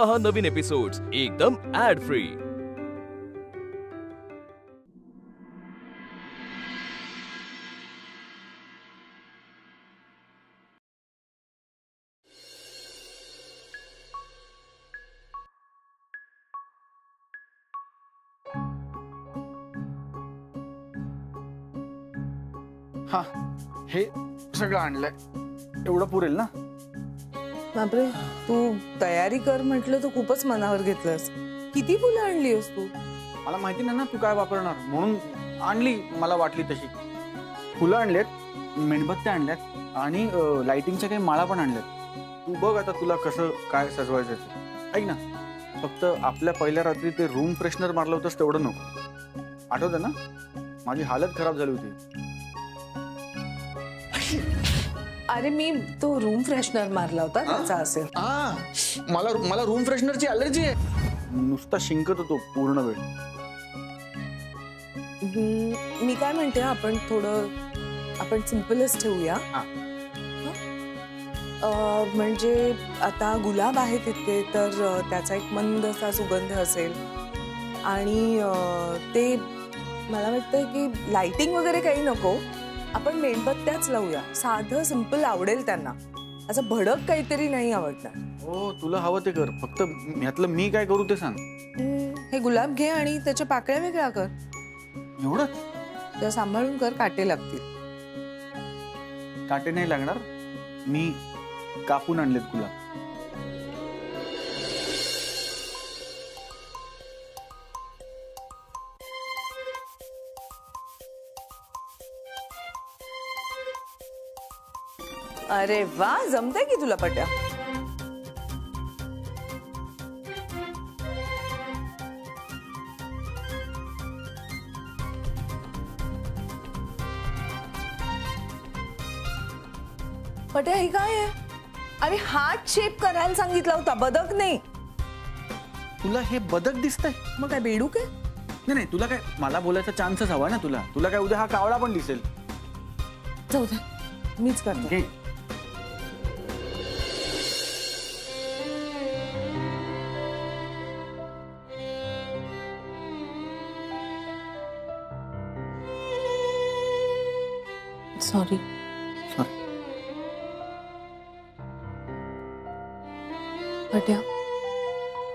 पहा नवीन एपिसोड्स एकदम add free. हा हे सगळं आणलंय, एवढं पुरेल ना? बापरे, तू तयारी कर म्हटलं तर खूपच मनावर घेतलंस। किती फुलं आणलीस तू? मला माहिती नाही ना तू काय वापरणार, म्हणून आणली, मला वाटली तशी। फुलं आणलेत, मेणबत्त्या आणल्यात आणि लाइटिंगच्या काही माळा पण आणल्यात। तू बघ आता तुला कसं काय सजवायचं ते। ऐक ना, फक्त आपल्या पहिल्या रात्री ते रूम फ्रेशनर मारलं होतंस तेवढं नको, आठवतं ना? माझी हालत खराब झाली होती। अरे मी तो रूम फ्रेशनर मारला होता त्याचा असेल। मला रूम फ्रेशनरची अलर्जी आहे, नुसता शिंकत होतो पूर्ण वेळ। मी काय म्हणते, आपण सिंपलच ठेवूया। म्हणजे आता गुलाब आहे तिथे, तर त्याचा एक मंद असा सुगंध असेल आणि ते मला वाटतं की लाइटिंग वगैरे काही नको, आपण मेणबत्त्याच लावूया। साधं सिंपल आवडेल त्यांना, असं भडक काहीतरी नाही आवडणार। हो, तुला हवं ते कर, फक्त ह्यातलं मी काय करू ते सांग। हे गुलाब घे आणि त्याच्या पाकळ्या वेगळ्या कर। एवढंच? त्या सांभाळून कर, काटे लागतील। काटे नाही लागणार, मी कापून आणलेत गुलाब। अरे वा, जमतंय की तुला पट्या। पट्या हे काय आहे? अरे हार्ट शेप करायला सांगितला होता, बदक नाही। तुला हे बदक दिसतंय? मग काय बेडूक आहे? नाही नाही, तुला काय मला बोलायचा चान्सच हवा ना तुला काय उद्या हा कावळा पण दिसेल। जाऊ दे, मीच करते। सॉरी। पट्या,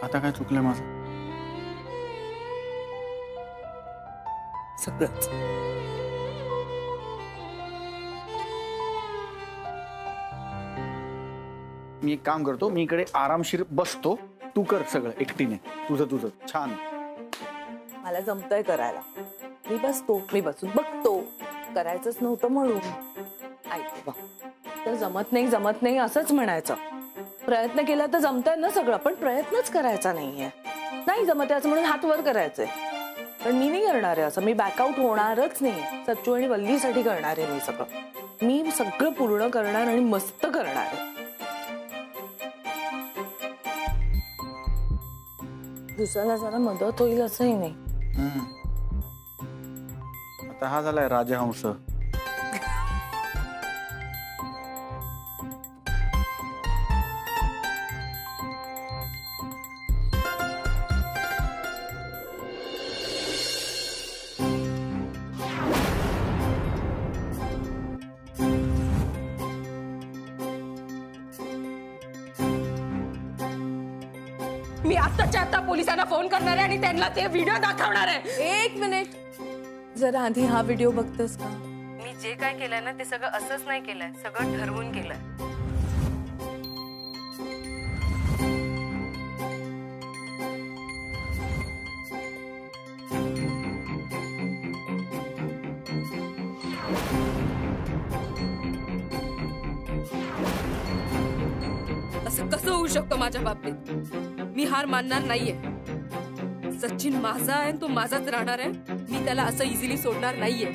आता काय चुकलं माझं? सगळंच। मी एक काम करतो, मी इकडे आरामशीर बसतो, तू कर सगळं एकटीने, तुझं छान। मला जमतंय करायला, मी बसून बघतो, करायचंच नव्हतं म्हणून। ऐक बघ, तर जमत नाही असंच म्हणायचं। प्रयत्न केला तर जमतंय ना सगळं, पण प्रयत्नच करायचा नाहीये। नाही जमत असं म्हणून हात वर करायचंय, पण मी नाही करणार आहे असं। मी बॅकआउट होणारच नाही, सच्चू आणि वल्लीसाठी करणार आहे मी सगळं पूर्ण करणार आणि मस्त करणार आहे। दुसऱ्याला जरा मदत होईल असंही नाही। आता हा झालाय राजहंस। मी आत्ताच्या आता पोलिसांना फोन करणार आहे आणि त्यांना ते व्हिडिओ दाखवणार आहे। एक मिनिट, जरा आधी हा व्हिडिओ बघतोस का? मी जे काय केलंय ना ते सगळं असंच नाही केलंय, सगळं ठरवून केलंय। असं कसं होऊ शकतं माझ्या बाबतीत? मी हार मानणार नाहीये। सचिन माझा आहे, तो माझाच राहणार आहे। मी त्याला असं इझिली सोडणार नाहीये।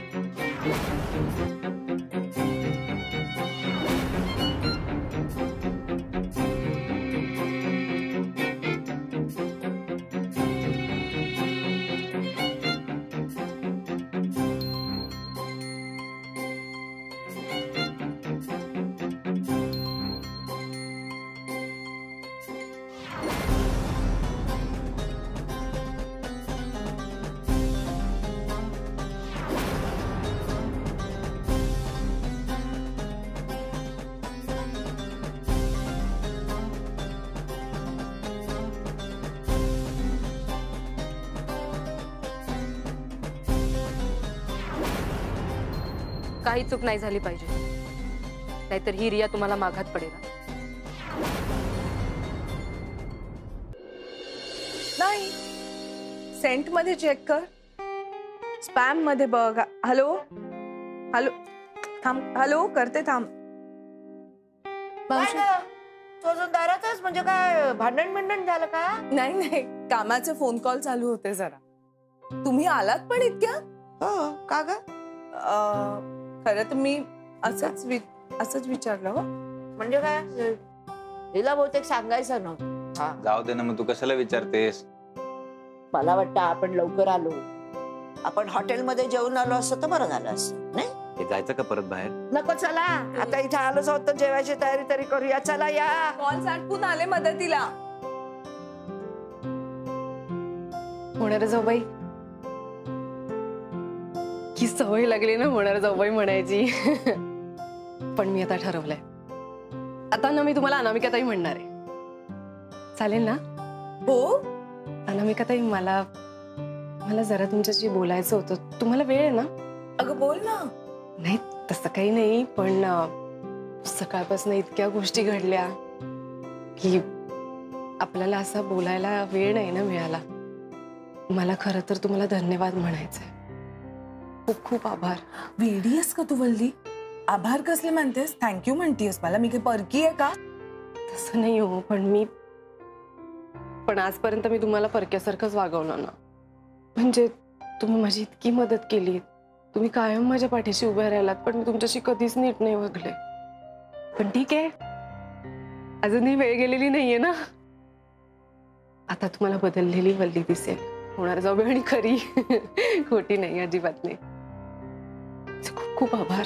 काही चूक नाही झाली पाहिजे, नाहीतर ही रिया तुम्हाला मागात पडेल. नाही, सेंट मध्ये चेक कर, स्पॅम मध्ये बघ. हॅलो हॅलो थांब, हॅलो करते थांब. काय गं? तू अजून दारातच? म्हणजे काय भांडण झालं का? नाही नाही, कामाचे फोन कॉल चालू होते जरा. तुम्ही आलात पण इतक्या? हो का ग? खरं तर मी असंच विचारलं. हो म्हणजे काय? हिला बहुतेक सांगायचं नव्हतं. जाऊ दे ना, मग तू कशाला विचारतेस? मला वाटतं आपण लवकर आलो, आपण हॉटेलमध्ये जेवून आलो असतं तर बरं झालं असतं. नाही हे जायचं का परत बाहेर? नको, चला आता इथे आलोच आहोत तर जेवायची तयारी तरी करूया. चला या. कॉल साठवून आले मदतीला. होणार जाऊबाई, की सवय लागली ना होणार जाऊबाई म्हणायची. पण मी आता ठरवलंय, आता ना मी तुम्हाला अनामिकाताई म्हणणार आहे. चालेल ना? हो अनामिकाताई, मला जरा तुमच्याशी बोलायचं होतं. तुम्हाला वेळ आहे ना? अगं बोल ना. नाही तसं काही नाही, पण सकाळपासून इतक्या गोष्टी घडल्या की आपल्याला असा बोलायला वेळ नाही ना मिळाला. मला खरं तर तुम्हाला धन्यवाद म्हणायचंय. खूप खूप आभार. वेडीयस का तू वल्ली? आभार कसले म्हणतेस? थँक्यू म्हणतीयस मला? मी काही परकी आहे का? तसं नाही हो, पण आजपर्यंत मी तुम्हाला परक्यासारखंच वागवलं ना. म्हणजे तुम्ही माझी इतकी मदत केली, तुम्ही कायम माझ्या पाठीशी उभ्या राहिलात, पण मी तुमच्याशी कधीच नीट नाही वागले. पण ठीक आहे, अजूनही वेळ गेलेली नाहीये ना. आता तुम्हाला बदललेली वल्ली दिसेल. होणार जाऊ आणि खरी, खोटी नाही, अजिबात नाही. खूप खूप आभार.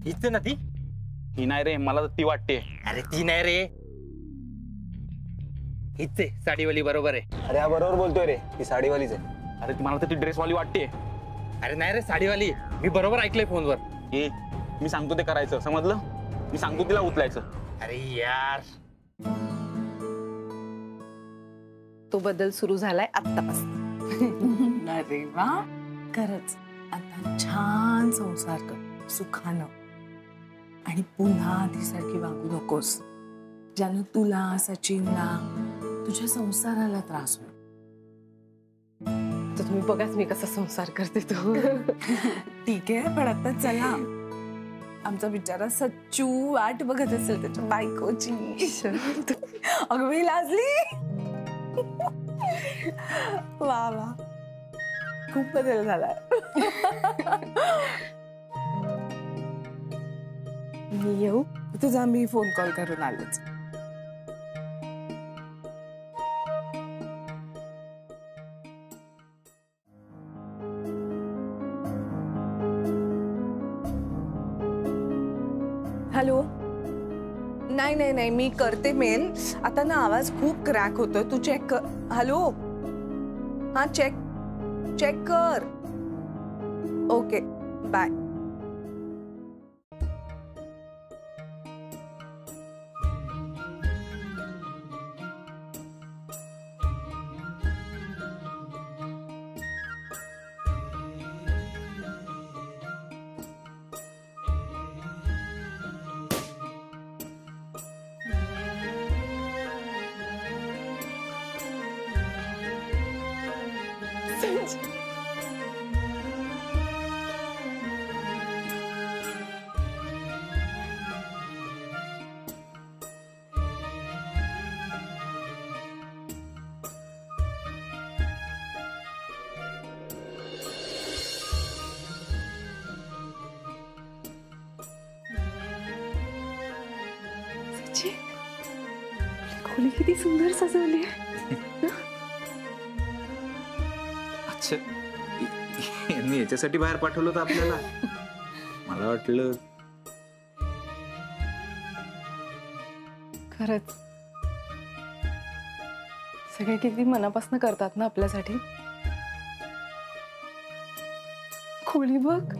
हीच ना ती? ही नाही रे, मला तर ती वाटते. अरे ती नाही रे, हीच आहे साडीवाली. बरोबर आहे. अरे हा बरोबर बोलतोय रे, ती साडीवालीच आहे. अरे ती मला तर ती ड्रेसवाली वाटते. अरे नाही रे, साडीवाली. मी बरोबर ऐकलंय फोनवर. ए, मी सांगतो ते करायचं, समजलं? मी सांगतो तिला उचलायचं. अरे यार, तो बदल सुरू झालाय आत्तापासून. अरे वा, खरंच आता छान संसार कर सुखानं, आणि पुन्हा आधीसारखी वागू नकोस, ज्यानं तुला, सचिनला, तुझ्या संसाराला त्रास होईल. तर तुम्ही बघाच मी कसा संसार करते तो. ठीक आहे, पण आता चला. आमचा बिचारा सच्चू वाट बघत असेल त्याच्या बायकोची. अगं मी लाजली. वा वा, खूप बदल झालाय. मी येऊ? तुझा मी फोन कॉल करून आलेच. हॅलो. नाही नाही नाही, मी करते मेल. आता ना आवाज खूप क्रॅक होतोय, तू चेक कर. हॅलो. हा, चेक कर. Okay, bye. खोली किती सुंदर सजवली आहे. अच्छा, यांनी याच्यासाठी बाहेर पाठवलं होतं आपल्याला? मला वाटलं. खरंच सगळे किती मनापासून करतात ना आपल्यासाठी. खोली बघ,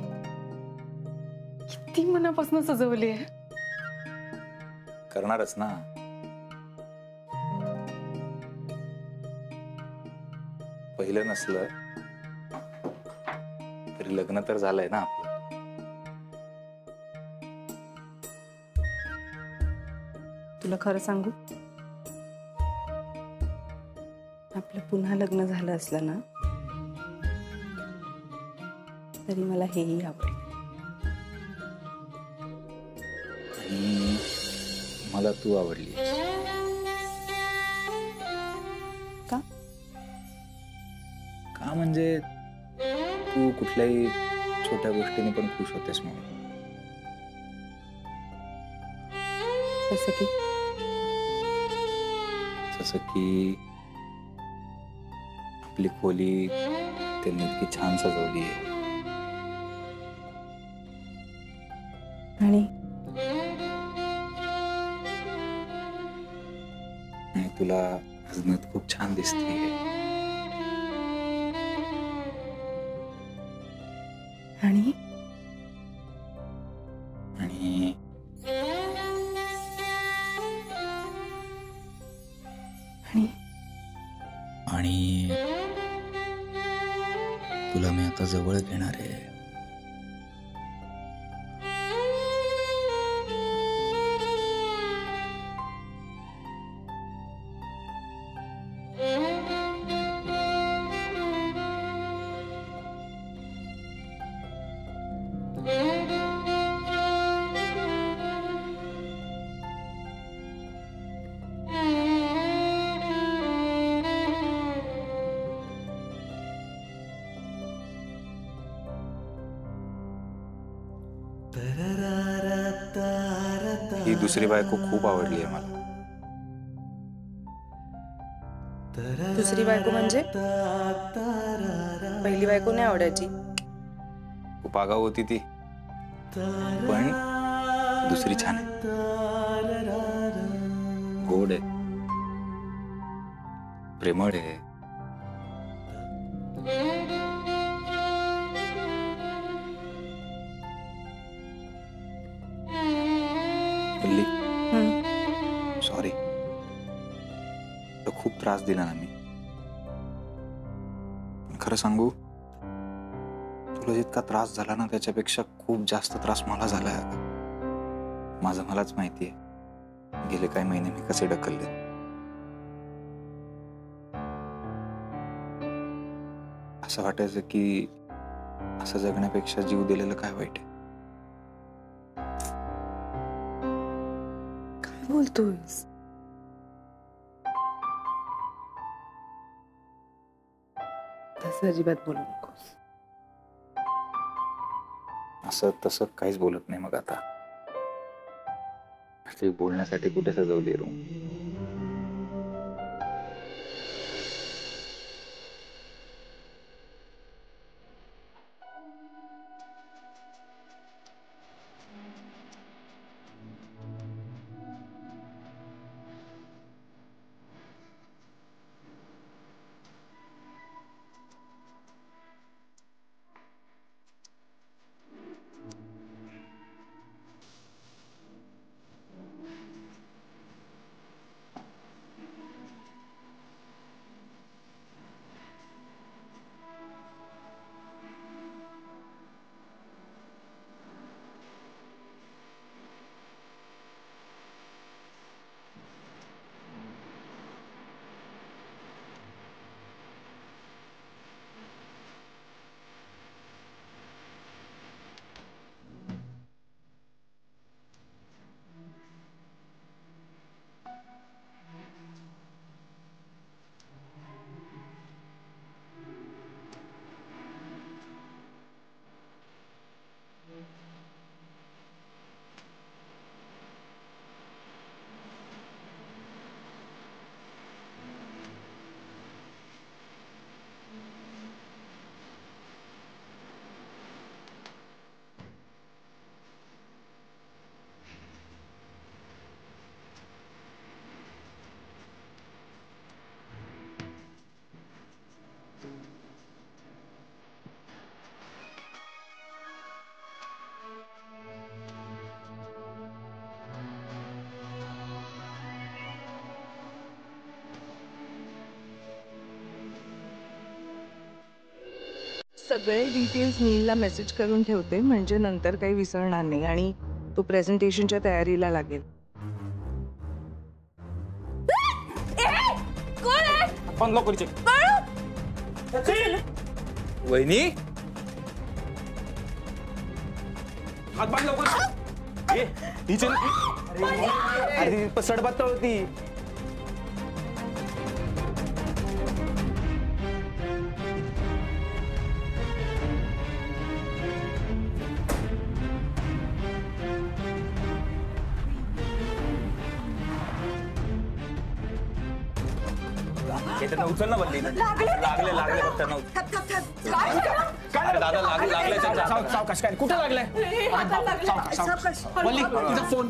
किती मनापासून सजवली आहे. करणारच ना. पहिलं नसलं तरी लग्न तर झालंय ना आपलं. तुला खरं सांगू, आपलं पुन्हा लग्न झालं असलं ना तरी मला हेही आवडेल. आणि मला तू आवडली. का? का म्हणजे तू कुठल्याही छोट्या गोष्टीने पण खुश होतेस म्हणून. जसं की जसं की आपली खोली त्यांनी इतकी छान सजवली आहे. आणि तुला हसण्यात खूप छान दिसते. आणि आणि आणि आणि तुला मी आता जवळ घेणार आहे. ही दुसरी बायको खूप आवडली आहे मला. दुसरी बायको म्हणजे पहिली बायको नाही आवडायची. खूप आगाऊ होती ती, पण दुसरी छान आहे. गोड आहे, प्रेमळ आहे. सॉरी, खूप त्रास दिला ना मी. खरं सांगू, तुला जितका त्रास झाला ना त्याच्यापेक्षा खूप जास्त त्रास मला झालाय. माझं मलाच माहितीये गेले काही महिने मी कसे ढकलले. असं वाटायचं की असं जगण्यापेक्षा जीव दिलेलं काय वाईट आहे. काय बोलतोयस? तसं अजिबात बोलू नकोस. असं तसं काहीच बोलत नाही. मग आता ते बोलण्यासाठी कुठे सजवली रूम. सगळे डिटेल्स नीलला मेसेज करून ठेवते, म्हणजे नंतर काही विसरणार नाही आणि तो प्रेझेंटेशनच्या तयारीला लागेल. पण लवकर वहिनी हात बांध लवकर. अरे सडबत्ता होती. उचल ना बंदी. लागले लागले फक्त अरे दादा लागले सावकाश काय कुठे लागलाय? वल्ली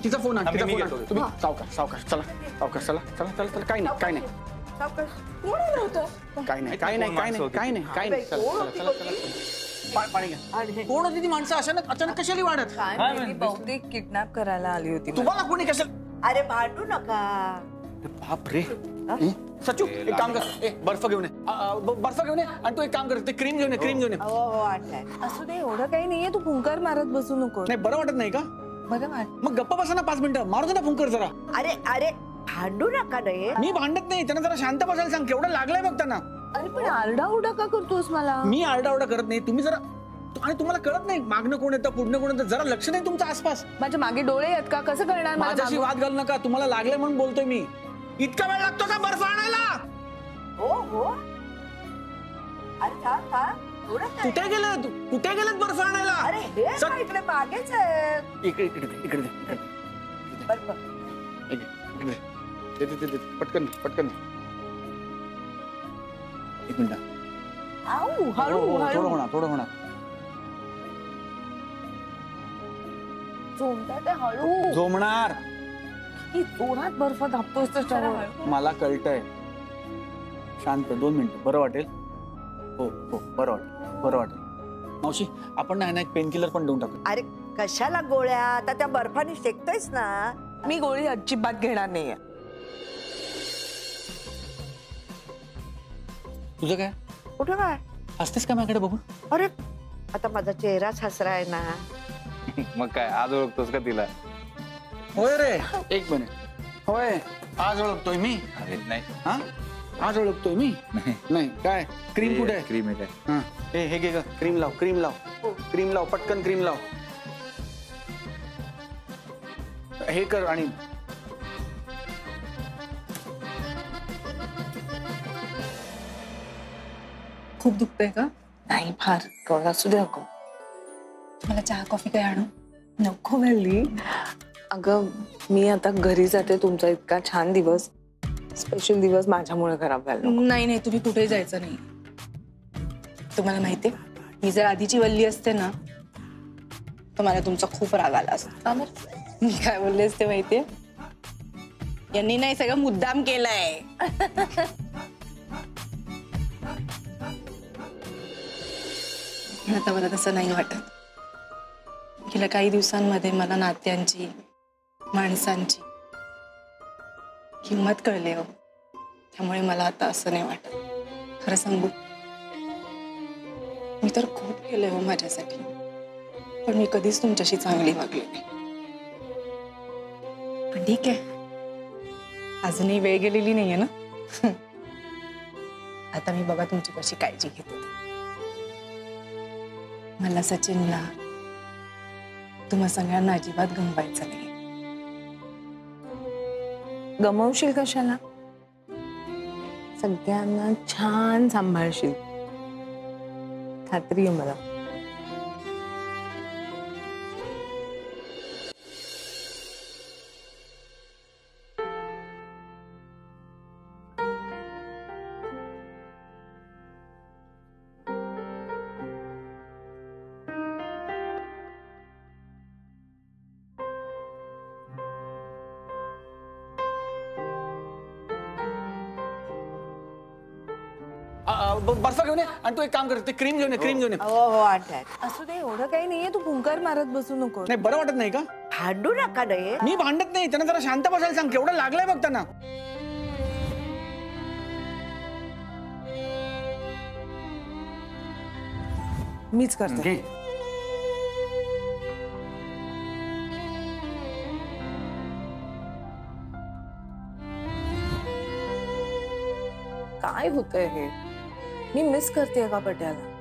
तिचा फोन आण. तुम्ही सावकाश सावकाश चला सावकाश चला चला चला चला. काय नाही काय नाही काय नाही काय नाही काय नाही काय नाही काय नाही. पाणी घ्या. कोण होती ती माणसं अचानक अचानक कशाला वाढत? बहुतेक किडनॅप करायला आली होती. तुम्हाला कोणी कशाला? अरे भांडू नका. बाप रे. सचू एक काम कर, बर्फ घेऊन ये. बर्फ घेऊन ये आणि तू एक काम कर, ते क्रीम घेऊन ये. क्रीम घेऊन ये. हो आणलाय. असू दे, एवढं काही नाहीये, तू फुंकर मारत बसू नको. नाही बरं वाटत नाही का? बरं वाट. मग गप्पा बसा ना 5 मिनिटं. मारू दे ना फुंकर जरा. अरे अरे भांडू नका रे. मी भांडत नाही, त्यांना जरा शांत बसायला सांग. केवढं लागलंय बघ त्यांना. अरे पण आरडाओरडा का करतोस मला? मी आरडाओरडा करत नाही, तुम्ही जरा. आणि तुम्हाला कळत नाही मागणं कोण येतं पुढणं कोण येतं? जरा लक्ष नाही तुमच्या आसपास. माझ्या मागे डोळे आहेत का? कसं करणार मला? माझ्याशी वाद घालू नका. तुम्हाला लागले म्हणून बोलतोय मी. इतका वेळ लागतो का बर्फ आणायला? हो हो. अरे थांब थांब. कुठे गेलेत? कुठे गेलेत बर्फ आणायला? अरे हे काय इकडे मागेच आहे. इकडे इकडे इकडे बर्फ. इकडे पटकन पटकन. एक मिनिट. आऊ, हळू थोडं होणार थोडं होणार. जोमतात हळू. जोमणार. किती जोरात बर्फ दाबतोस त्याच्यावर. मला कळतंय. शांत 2 मिनिटं. बरं वाटेल. हो हो बरं वाटेल बरं वाटेल. मावशी आपण ना एक पेन किलर पण देऊन टाकू. अरे कशाला गोळ्या? आता त्या बर्फाने शेकतोयस ना. मी गोळी अजिबात घेणार नाहीये. तुझं काय? कुठं काय? हसतेस का माझ्याकडे बघून? अरे आता माझा चेहराच हसरा आहे ना. मग काय आज ओळखतोस का तिला? होय रे. एक मिनिट. होय आज ओळखतोय मी. अरे नाही हा आज ओळखतोय मी. नाही काय क्रीम कुठे आहे? क्रीम आहे काय? हा हे घे ग. क्रीम लाव क्रीम लाव क्रीम लाव पटकन क्रीम लाव. हे कर आणि खूप दुखतंय का? नाही फार. कळलं असू दे अगं. मला चहा कॉफी काय आणू? नको वेळी. अगं मी आता घरी जाते. तुमचा इतका छान दिवस, स्पेशल दिवस माझ्यामुळे खराब व्हायला नको. नाही नाही, तुम्ही कुठेही जायचं नाही. तुम्हाला माहितीये, मी जर आधीची वल्ली असते ना तर मला तुमचा खूप राग आला असता. मी काय बोलले असते माहितीये? यांनी नाही सगळं मुद्दाम केलंय. आता मला तसं नाही वाटत. गेल्या काही दिवसांमध्ये मला नात्यांची, माणसांची किंमत कळली हो. त्यामुळे मला आता असं नाही वाटत. खरं सांगू, मी तर खूप केलंय हो माझ्यासाठी, पण मी कधीच तुमच्याशी चांगली वागली नाही. पण ठीक आहे, अजूनही वेळ गेलेली नाहीये ना. आता मी बघा तुमची कशी काळजी घेते. मला सचिनला, तुम्हा सगळ्यांना अजिबात गमवायचं नाही. गमावशील कशाला? सगळ्यांना छान सांभाळशील, खात्री आहे मला. बर्फ घेऊन ये आणि तू एक काम कर, ते क्रीम घेऊन ये. क्रीम घेऊन ये. हो हो आणलाय. असू दे, एवढं काही नाहीये, तू फुंकार मारत बसू नको. नाही बरं वाटत नाही का? भांडू नका रे. मी भांडत नाही, त्यांना जरा शांत बसायला सांग. केवढं लागलंय बघ त्यांना. मीच करते. घे. काय होतंय हे? मी मिस करते का पट्याला?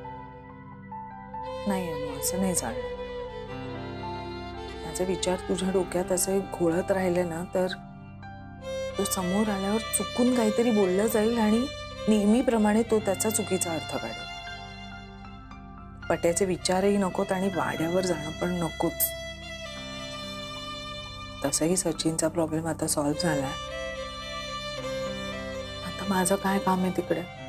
नाही अनु, असं नाही चालणार. माझे विचार तुझ्या डोक्यात असे घोळत राहिले ना तर तो समोर आल्यावर चुकून काहीतरी बोललं जाईल आणि नेहमीप्रमाणे तो त्याचा चुकीचा अर्थ काढेल. पट्याचे विचारही नकोत आणि वाड्यावर जाणं पण नकोच. तसंही सचिनचा प्रॉब्लेम आता सॉल्व्ह झालाय. आता माझं काय काम आहे तिकडे?